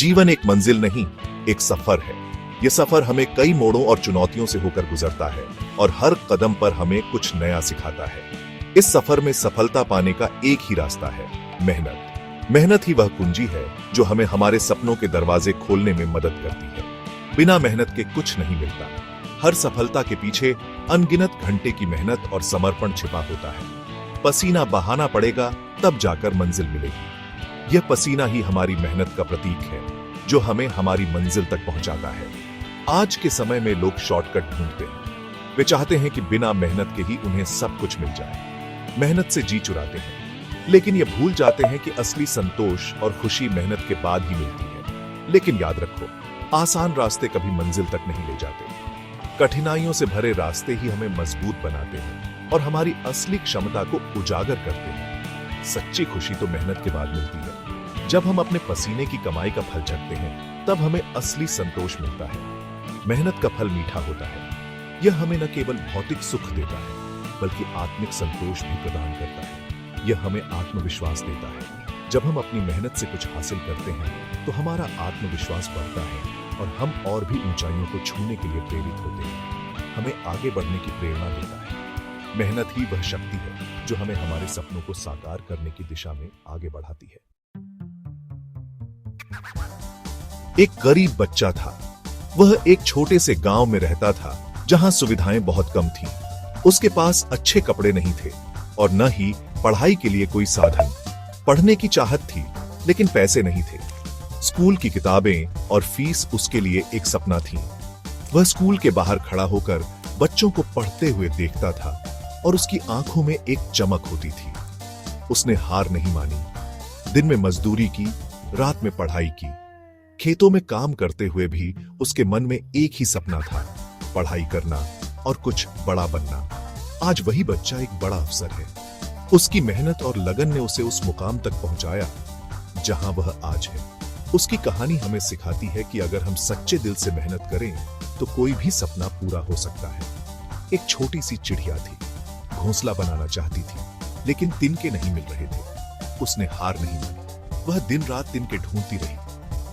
जीवन एक मंजिल नहीं, एक सफर है। यह सफर हमें कई मोड़ों और चुनौतियों से होकर गुजरता है और हर कदम पर हमें कुछ नया सिखाता है। इस सफर में सफलता पाने का एक ही रास्ता है, मेहनत। मेहनत ही वह कुंजी है जो हमें हमारे सपनों के दरवाजे खोलने में मदद करती है। बिना मेहनत के कुछ नहीं मिलता। हर सफलता के पीछे अनगिनत घंटे की मेहनत और समर्पण छिपा होता है। पसीना बहाना पड़ेगा तब जाकर मंजिल मिलेगी। यह पसीना ही हमारी मेहनत का प्रतीक है जो हमें हमारी मंजिल तक पहुंचाता है। आज के समय में लोग शॉर्टकट ढूंढते हैं। वे चाहते हैं कि बिना मेहनत के ही उन्हें सब कुछ मिल जाए। मेहनत से जी चुराते हैं, लेकिन ये भूल जाते हैं कि असली संतोष और खुशी मेहनत के बाद ही मिलती है। लेकिन याद रखो, आसान रास्ते कभी मंजिल तक नहीं ले जाते। कठिनाइयों से भरे रास्ते ही हमें मजबूत बनाते हैं और हमारी असली क्षमता को उजागर करते हैं। सच्ची खुशी तो मेहनत के बाद मिलती है। जब हम अपने पसीने की कमाई का फल चखते हैं, तब हमें असली संतोष मिलता है। मेहनत का फल मीठा होता है। यह हमें न केवल भौतिक सुख देता है, बल्कि आत्मिक संतोष भी प्रदान करता है। यह हमें आत्मविश्वास देता है। जब हम अपनी मेहनत से कुछ हासिल करते हैं, तो हमारा आत्मविश्वास बढ़ता है और हम और भी ऊंचाइयों को छूने के लिए प्रेरित होते हैं। हमें आगे बढ़ने की प्रेरणा देता है। मेहनत ही वह शक्ति है जो हमें हमारे सपनों को साकार करने की दिशा में आगे बढ़ाती है। एक गरीब बच्चा था। वह एक छोटे से गांव में रहता था जहां सुविधाएं बहुत कम थीं। उसके पास अच्छे कपड़े नहीं थे और न ही पढ़ाई के लिए कोई साधन। पढ़ने की चाहत थी, लेकिन पैसे नहीं थे। स्कूल की किताबें और फीस उसके लिए एक सपना थी। वह स्कूल के बाहर खड़ा होकर बच्चों को पढ़ते हुए देखता था और उसकी आंखों में एक चमक होती थी। उसने हार नहीं मानी। दिन में मजदूरी की, रात में पढ़ाई की। खेतों में काम करते हुए भी उसके मन में एक ही सपना था, पढ़ाई करना और कुछ बड़ा बनना। आज वही बच्चा एक बड़ा अफसर है। उसकी मेहनत और लगन ने उसे उस मुकाम तक पहुंचाया जहां वह आज है। उसकी कहानी हमें सिखाती है कि अगर हम सच्चे दिल से मेहनत करें तो कोई भी सपना पूरा हो सकता है। एक छोटी सी चिड़िया थी, घोंसला बनाना चाहती थी, लेकिन तिनके नहीं मिल रहे थे। उसने हार नहीं मानी। वह दिन रात तिनके ढूंढती रही।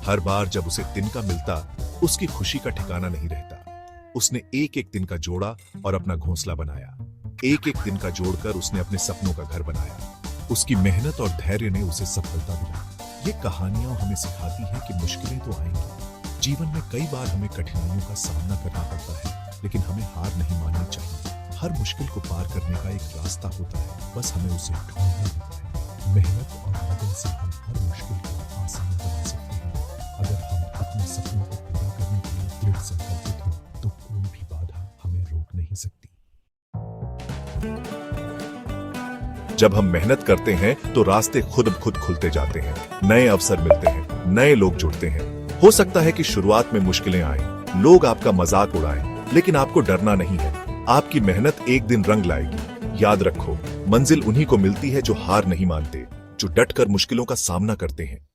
हर बार जब उसे तिनका मिलता, उसकी खुशी का ठिकाना नहीं रहता। उसने एक एक तिनका जोड़ा और अपना घोंसला बनाया। एक एक तिनका जोड़कर उसने अपने सपनों का घर बनाया। उसकी मेहनत और धैर्य ने उसे सफलता दिलाई। ये कहानियां हमें सिखाती हैं कि मुश्किलें तो आएंगी। जीवन में कई बार हमें कठिनाइयों का सामना करना पड़ता है, लेकिन हमें हार नहीं माननी चाहिए। हर मुश्किल को पार करने का एक रास्ता होता है, बस हमें उसे ढूंढना होता है। मेहनत और लगन से हम हर मुश्किल को आसान बना सकते हैं। अगर हम अपने सपनों को पूरा करने के लिए दृढ़ संकल्पित हो, तो कोई भी बाधा हमें रोक नहीं सकती। जब हम मेहनत करते हैं तो रास्ते खुद ब खुद खुलते जाते हैं। नए अवसर मिलते हैं, नए लोग जुड़ते हैं। हो सकता है कि शुरुआत में मुश्किलें आएं, लोग आपका मजाक उड़ाएं, लेकिन आपको डरना नहीं है। आपकी मेहनत एक दिन रंग लाएगी। याद रखो, मंजिल उन्हीं को मिलती है जो हार नहीं मानते, जो डटकर मुश्किलों का सामना करते हैं।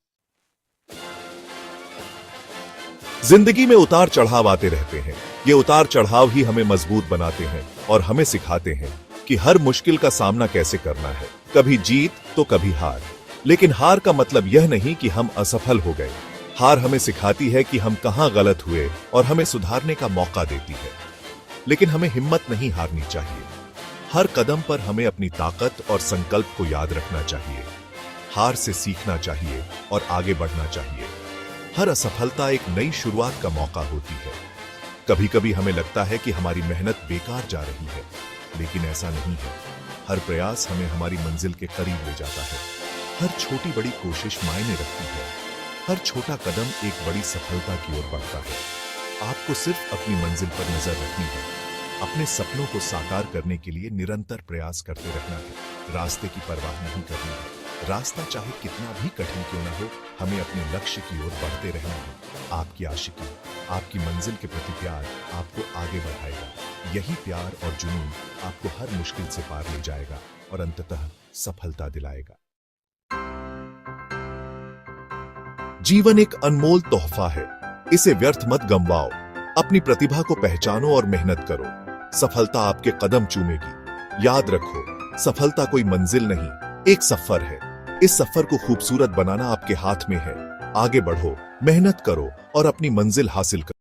जिंदगी में उतार चढ़ाव आते रहते हैं। ये उतार चढ़ाव ही हमें मजबूत बनाते हैं और हमें सिखाते हैं कि हर मुश्किल का सामना कैसे करना है। कभी जीत तो कभी हार, लेकिन हार का मतलब यह नहीं कि हम असफल हो गए। हार हमें सिखाती है कि हम कहां गलत हुए और हमें सुधारने का मौका देती है। लेकिन हमें हिम्मत नहीं हारनी चाहिए। हर कदम पर हमें अपनी ताकत और संकल्प को याद रखना चाहिए। हार से सीखना चाहिए और आगे बढ़ना चाहिए। हर असफलता एक नई शुरुआत का मौका होती है। कभी कभी हमें लगता है कि हमारी मेहनत बेकार जा रही है, लेकिन ऐसा नहीं है। हर प्रयास हमें हमारी मंजिल के करीब ले जाता है। हर छोटी बड़ी कोशिश मायने रखती है। हर छोटा कदम एक बड़ी सफलता की ओर बढ़ता है। आपको सिर्फ अपनी मंजिल पर नजर रखनी है। अपने सपनों को साकार करने के लिए निरंतर प्रयास करते रहना है। रास्ते की परवाह नहीं करनी है। रास्ता चाहे कितना भी कठिन क्यों न हो, हमें अपने लक्ष्य की ओर बढ़ते रहना है। आपकी आशिकी, आपकी मंजिल के प्रति प्यार आपको आगे बढ़ाएगा। यही प्यार और जुनून आपको हर मुश्किल से पार ले जाएगा और अंततः सफलता दिलाएगा। जीवन एक अनमोल तोहफा है। इसे व्यर्थ मत गंवाओ। अपनी प्रतिभा को पहचानो और मेहनत करो। सफलता आपके कदम चूमेगी। याद रखो, सफलता कोई मंजिल नहीं, एक सफर है। इस सफर को खूबसूरत बनाना आपके हाथ में है। आगे बढ़ो, मेहनत करो और अपनी मंजिल हासिल करो।